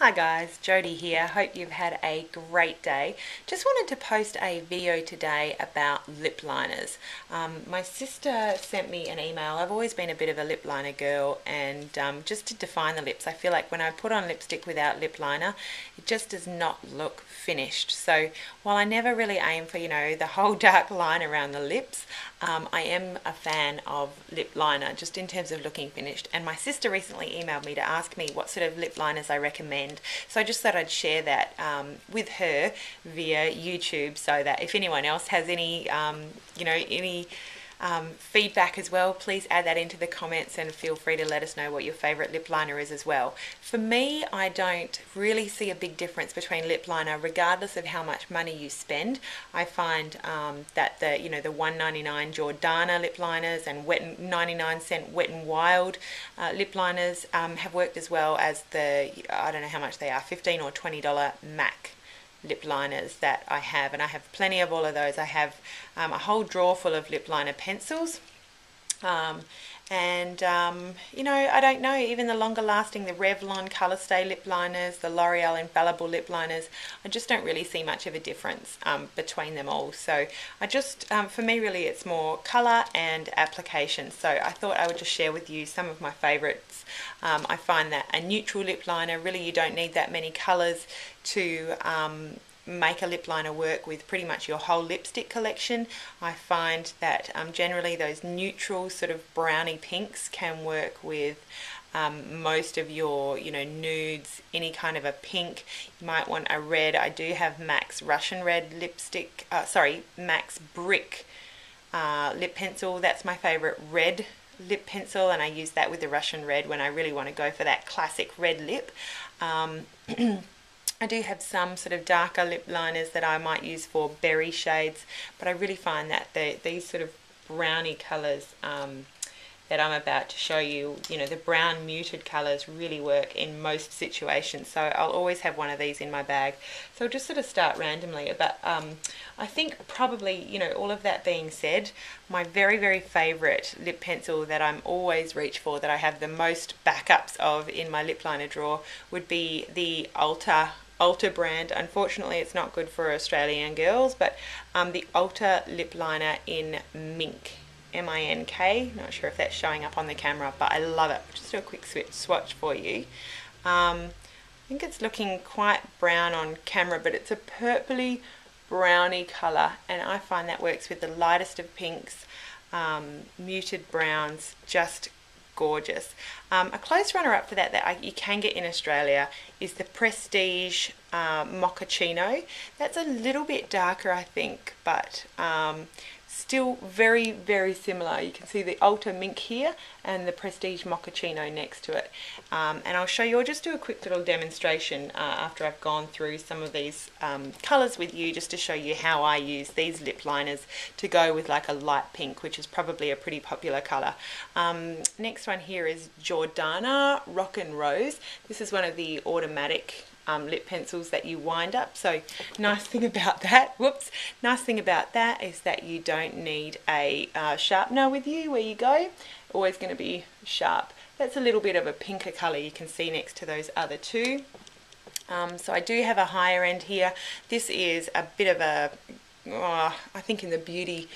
Hi guys, Jody here. Hope you've had a great day. Just wanted to post a video today about lip liners. My sister sent me an email. I've always been a bit of a lip liner girl, and just to define the lips, I feel like when I put on lipstick without lip liner, it just does not look finished. So while I never really aim for, the whole dark line around the lips, I am a fan of lip liner just in terms of looking finished. And my sister recently emailed me to ask me what sort of lip liners I recommend. So I just thought I'd share that with her via YouTube, so that if anyone else has any, any feedback as well, please add that into the comments and feel free to let us know what your favourite lip liner is as well. For me, I don't really see a big difference between lip liner regardless of how much money you spend. I find that the $1.99 Jordana lip liners and 99-cent Wet n Wild lip liners have worked as well as the, I don't know how much they are, $15 or $20 MAC lip liners that I have, and I have plenty of all of those. I have a whole drawer full of lip liner pencils, I don't know, even the longer lasting, the Revlon Color Stay lip liners, the L'Oreal Infallible lip liners, I just don't really see much of a difference between them all. So I just, for me really, it's more color and application. So I thought I would just share with you some of my favorites. I find that a neutral lip liner, really you don't need that many colors to make a lip liner work with pretty much your whole lipstick collection. I find that generally those neutral sort of browny pinks can work with most of your nudes, any kind of a pink. You might want a red. I do have MAC's Russian Red lipstick, MAC's Brick lip pencil. That's my favorite red lip pencil, and I use that with the Russian Red when I really want to go for that classic red lip. I do have some sort of darker lip liners that I might use for berry shades, but I really find that these sort of browny colours that I'm about to show you, the brown muted colours really work in most situations. So I'll always have one of these in my bag. So I'll just sort of start randomly. But I think probably, all of that being said, my very, very favourite lip pencil that I'm always reach for, that I have the most backups of in my lip liner drawer, would be the Ulta brand. Unfortunately, it's not good for Australian girls, but the Ulta lip liner in Mink, M-I-N-K. Not sure if that's showing up on the camera, but I love it. Just do a quick swatch for you. I think it's looking quite brown on camera, but it's a purpley browny colour, and I find that works with the lightest of pinks, muted browns, just gorgeous. A close runner-up for that you can get in Australia is the Prestige Mochaccino. That's a little bit darker, I think, but still very, very similar. You can see the Ulta Mink here and the Prestige Mochaccino next to it. And I'll show you, I'll just do a quick little demonstration after I've gone through some of these colours with you, just to show you how I use these lip liners to go with like a light pink, which is probably a pretty popular colour. Next one here is Jordana Rock and Rose. This is one of the automatic lip pencils that you wind up. So nice thing about that, nice thing about that is that you don't need a sharpener with you where you go. Always going to be sharp. That's a little bit of a pinker colour you can see next to those other two. So I do have a higher end here. This is a bit of a, I think in the beauty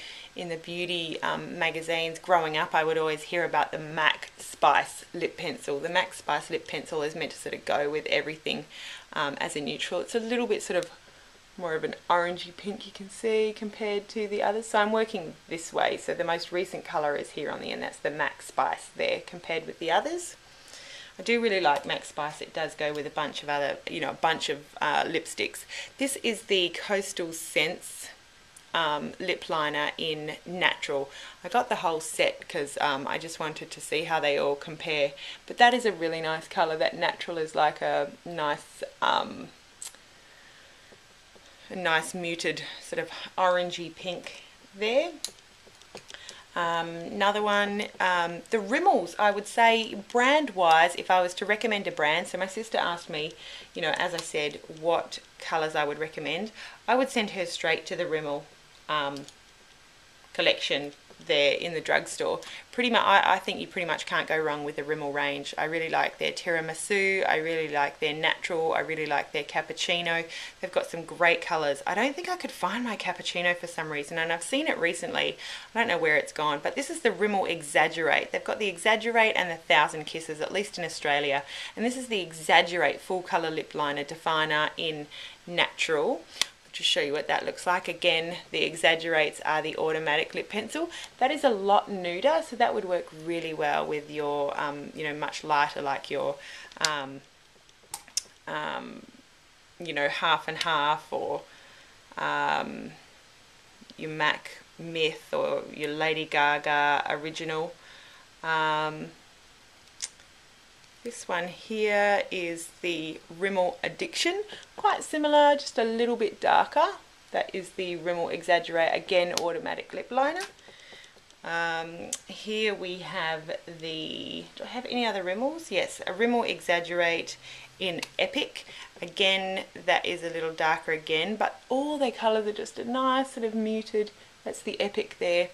magazines growing up, I would always hear about the MAC Spice lip pencil. The MAC Spice lip pencil is meant to sort of go with everything as a neutral. It's a little bit sort of more of an orangey pink, you can see, compared to the others. So I'm working this way. So the most recent colour is here on the end. That's the MAC Spice there compared with the others. I do really like MAC Spice. It does go with a bunch of other, a bunch of lipsticks. This is the Coastal Scents lip liner in Natural. I got the whole set because I just wanted to see how they all compare, but that is a really nice colour. That Natural is like a nice muted sort of orangey pink there. Another one, the Rimmels, I would say brand wise, if I was to recommend a brand, so my sister asked me, as I said, what colours I would recommend, I would send her straight to the Rimmel collection there in the drugstore. Pretty much, I think you pretty much can't go wrong with the Rimmel range. I really like their tiramisu, I really like their natural, I really like their cappuccino. They've got some great colours. I don't think I could find my cappuccino for some reason, and I've seen it recently. I don't know where it's gone, but this is the Rimmel Exaggerate. They've got the Exaggerate and the 1000 Kisses, at least in Australia, and this is the Exaggerate full colour lip liner definer in natural. Just show you what that looks like. Again, the Exaggerates are the automatic lip pencil. That is a lot nuder, so that would work really well with your, you know, much lighter, like your, you know, half and half, or your MAC Myth, or your Lady Gaga original. This one here is the Rimmel Addiction, quite similar, just a little bit darker. That is the Rimmel Exaggerate, again automatic lip liner. Here we have the, do I have any other Rimmels? Yes, a Rimmel Exaggerate in Epic. Again, that is a little darker again, but all their colours are just a nice sort of muted. That's the Epic there.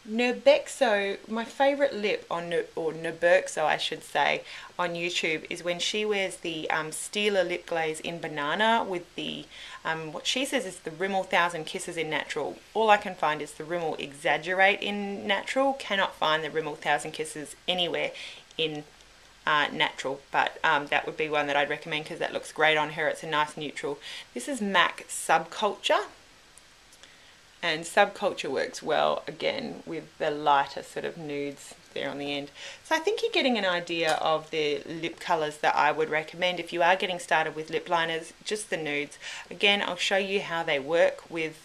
Nurbexo, my favourite lip on, or Nurbexo I should say, on YouTube is when she wears the Steeler lip glaze in Banana with the, what she says is the Rimmel 1000 Kisses in natural. All I can find is the Rimmel Exaggerate in natural. Cannot find the Rimmel 1000 Kisses anywhere in natural, but that would be one that I'd recommend because that looks great on her. It's a nice neutral. This is MAC Subculture. And Subculture works well, again, with the lighter sort of nudes there on the end. So I think you're getting an idea of the lip colours that I would recommend if you are getting started with lip liners, just the nudes. Again, I'll show you how they work with,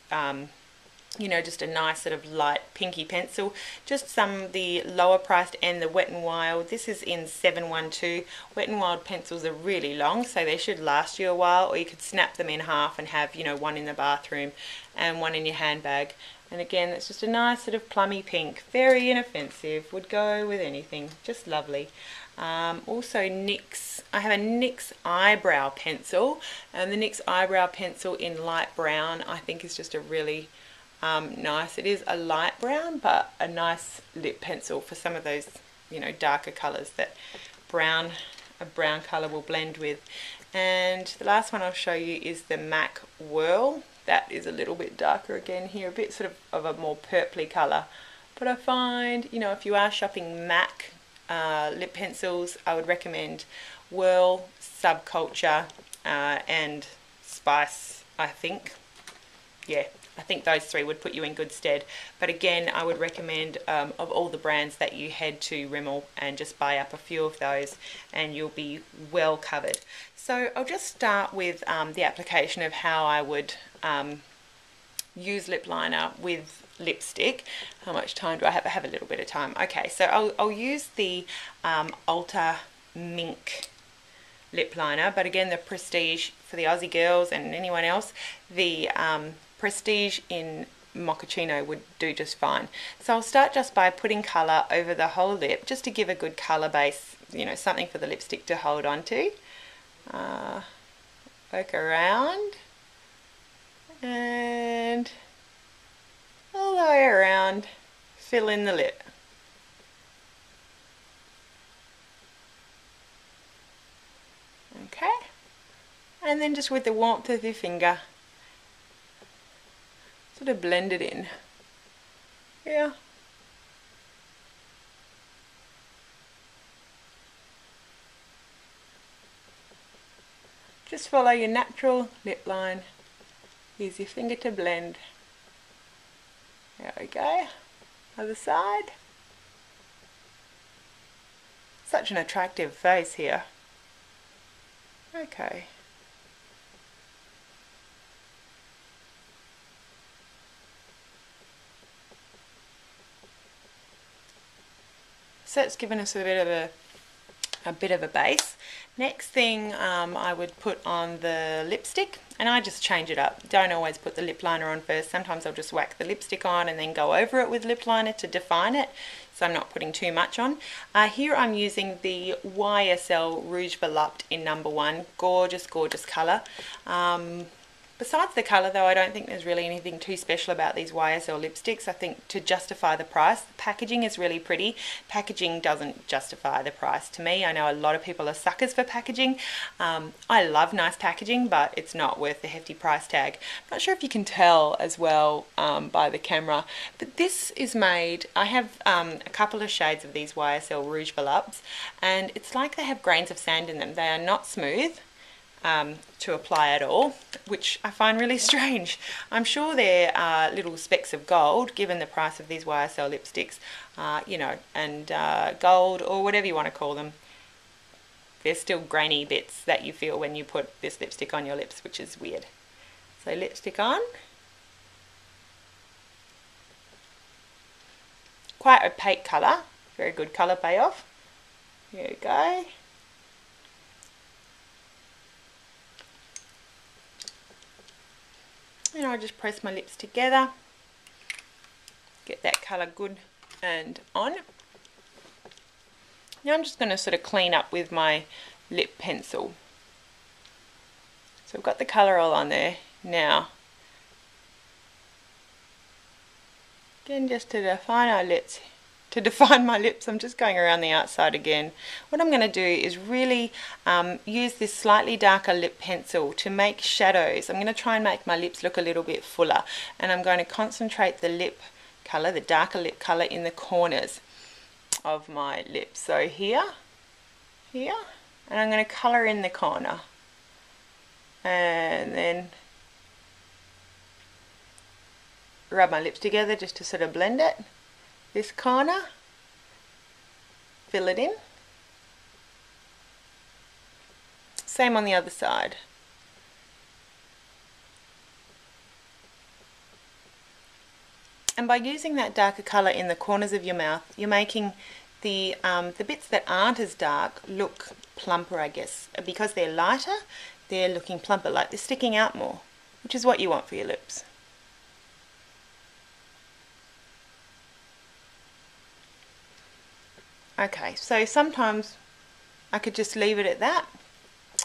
you know, just a nice sort of light pinky pencil. Just some, the lower priced and the Wet n Wild. This is in 712. Wet n Wild pencils are really long, so they should last you a while, or you could snap them in half and have, you know, one in the bathroom and one in your handbag. And again, it's just a nice sort of plummy pink, very inoffensive, would go with anything, just lovely. Also NYX, I have a NYX eyebrow pencil, and the NYX eyebrow pencil in light brown I think is just a really nice, it is a light brown but a nice lip pencil for some of those, you know, darker colours that a brown colour will blend with. And the last one I'll show you is the MAC Whirl. That is a little bit darker again here, a bit sort of a more purpley colour. But I find, you know, if you are shopping MAC lip pencils, I would recommend Whirl, Subculture, and Spice, I think. Yeah, I think those three would put you in good stead. But again, I would recommend of all the brands that you head to Rimmel and just buy up a few of those and you'll be well covered. So I'll just start with the application of how I would use lip liner with lipstick. How much time do I have? I have a little bit of time. Okay, so I'll use the Ulta Mink lip liner, but again the Prestige for the Aussie girls and anyone else, the Prestige in Mochaccino would do just fine. So I'll start just by putting colour over the whole lip, just to give a good colour base, you know, something for the lipstick to hold on to. Work around and all the way around, fill in the lip. Okay, and then just with the warmth of your finger, sort of blend it in. Yeah. Just follow your natural lip line. Use your finger to blend. There we go. Other side. Such an attractive face here. Okay. So it's given us a bit of a base. Next thing I would put on the lipstick, and I just change it up. Don't always put the lip liner on first. Sometimes I'll just whack the lipstick on and then go over it with lip liner to define it, so I'm not putting too much on. Here I'm using the YSL Rouge Volupte in number 1. Gorgeous, gorgeous colour. Besides the colour though, I don't think there's really anything too special about these YSL lipsticks. I think to justify the price, the packaging is really pretty. Packaging doesn't justify the price to me. I know a lot of people are suckers for packaging. I love nice packaging, but it's not worth the hefty price tag. I'm not sure if you can tell as well by the camera, but this is made, I have a couple of shades of these YSL Rouge Voluptes, and it's like they have grains of sand in them. They are not smooth to apply at all, which I find really strange. I'm sure they're little specks of gold, given the price of these YSL lipsticks, you know, and gold or whatever you want to call them. There's still grainy bits that you feel when you put this lipstick on your lips, which is weird. So lipstick on. Quite opaque colour, very good colour payoff. Here we go. And I'll just press my lips together, get that colour good and on. Now I'm just going to sort of clean up with my lip pencil. So I've got the colour all on there now. Again, just to define our lips. To define my lips, I'm just going around the outside again. What I'm going to do is really use this slightly darker lip pencil to make shadows. I'm going to try and make my lips look a little bit fuller, and I'm going to concentrate the lip colour, the darker lip colour, in the corners of my lips. So here, and I'm going to colour in the corner, and then rub my lips together just to sort of blend it. This corner, fill it in. Same on the other side. And by using that darker colour in the corners of your mouth, you're making the bits that aren't as dark look plumper, I guess. Because they're lighter, they're looking plumper, like they're sticking out more, which is what you want for your lips. Okay, so sometimes I could just leave it at that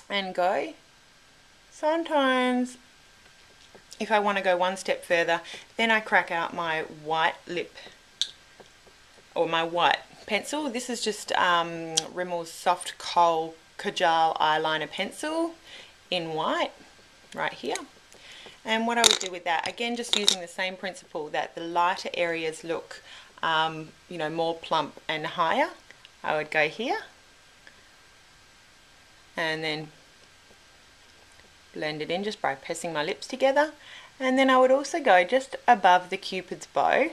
and go. Sometimes if I want to go one step further, then I crack out my white lip, or my white pencil. This is just Rimmel's Soft Kohl Kajal eyeliner pencil in white, right here. And what I would do with that, again just using the same principle, that the lighter areas look you know, more plump and higher, I would go here and then blend it in just by pressing my lips together. And then I would also go just above the Cupid's bow.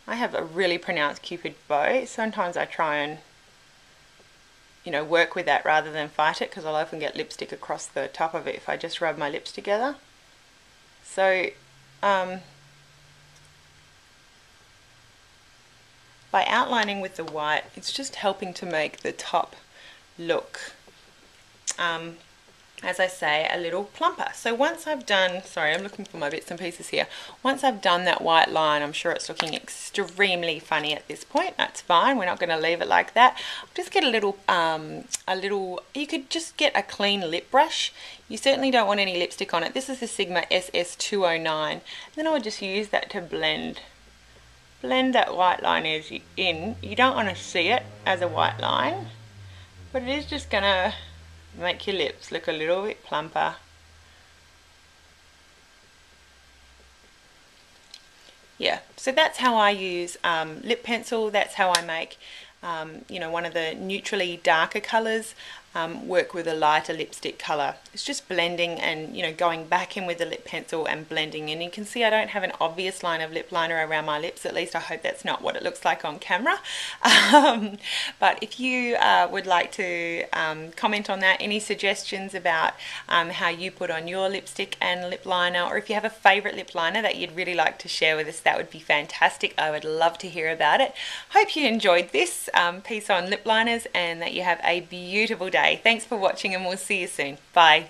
I have a really pronounced Cupid bow. Sometimes I try and, you know, work with that rather than fight it, because I'll often get lipstick across the top of it if I just rub my lips together. So by outlining with the white, it's just helping to make the top look, as I say, a little plumper. So once I've done, sorry, I'm looking for my bits and pieces here. Once I've done that white line, I'm sure it's looking extremely funny at this point. That's fine. We're not going to leave it like that. Just get a little, you could just get a clean lip brush. You certainly don't want any lipstick on it. This is the Sigma SS209. Then I would just use that to blend that white line in. You don't want to see it as a white line, but it is just going to make your lips look a little bit plumper. Yeah, so that's how I use lip pencil. That's how I make you know, one of the neutrally darker colours work with a lighter lipstick colour. It's just blending and, you know, going back in with the lip pencil and blending. And you can see I don't have an obvious line of lip liner around my lips. At least I hope that's not what it looks like on camera. But if you would like to comment on that, any suggestions about how you put on your lipstick and lip liner, or if you have a favourite lip liner that you'd really like to share with us, that would be fantastic. I would love to hear about it. Hope you enjoyed this piece on lip liners and that you have a beautiful day. Thanks for watching, and we'll see you soon. Bye.